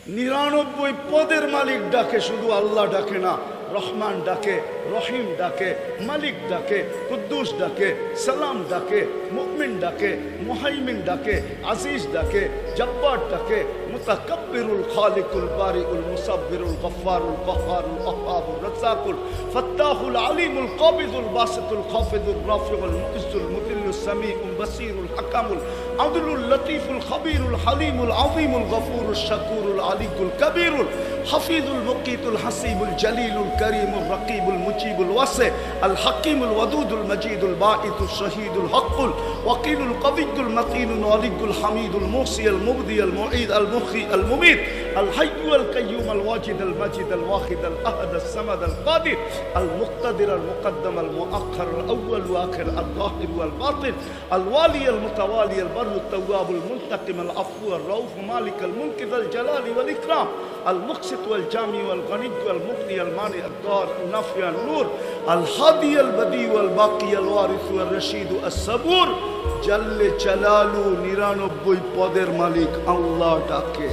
99 পদের মালিক ডাকে, শুধু আল্লাহ ডাকে না। রহমান ডাকে, রহিম ডাকে, মালিক ডাকে, কুদ্দুস ডাকে, সালাম ডাকে, মুমিন ডাকে, মুহাইমিন ডাকে, আজিজ ডাকে, জব্বার ডাকে, মুতাকাব্বিরুল খালিকুল বারিউল মুসাব্বিরুল গফফারুল কাহ্হারুল ওয়াহ্হাবুর রাজ্জাকুল ফাত্তাহুল আলিমুল কাবিদুল বাসিতুল খাফিদুর রাফিউল মুইজ্জুল মুদিল্লুস সামিউল বাসিরুল হাকামুল আদলুল লতীফুল খবীরুল হালিমুল আযীমুল গফুরুশ শাকুরুল আলিকুল কবীরুল হাফিজুল মুকিতুল হাসিবুল জলিলুল করিমুর রকিবুল মুজিবুল ওয়াসি আল হাকিমুল ওয়াদুদুল মজিদুল বাঈতুল শহীদুল হকুল ওয়াকিলুল কবিয়ুল মতিনুল ওয়ালিকুল হামিদুল মুহসিল মুবদিল মুঈদ আল মুখি আল মুমিত আল হাইয়্যু আল কাইয়্যুম আল ওয়াজিদ আল মাজিদ আল ওয়াহিদ আল আহাদ আল সামাদ আল কাদির আল মুক্তাদির আল মুকদ্দম আল মুআখ্খার আল আউয়াল ওয়া আখির আল যাহির ওয়াল বাতিন আল ওয়ালি আল মুতাওয়ালি আল বাররু التواب المنتقم العفو الرؤوف مالك الملك ذا الجلال والإكرام المقسط والجامع والغني والمغني المانع الضار النافع النور الهادي البديع والباقي الوارث والرشيد الصبور جل جلاله 99 পদের মালিক আল্লাহ ডাকে।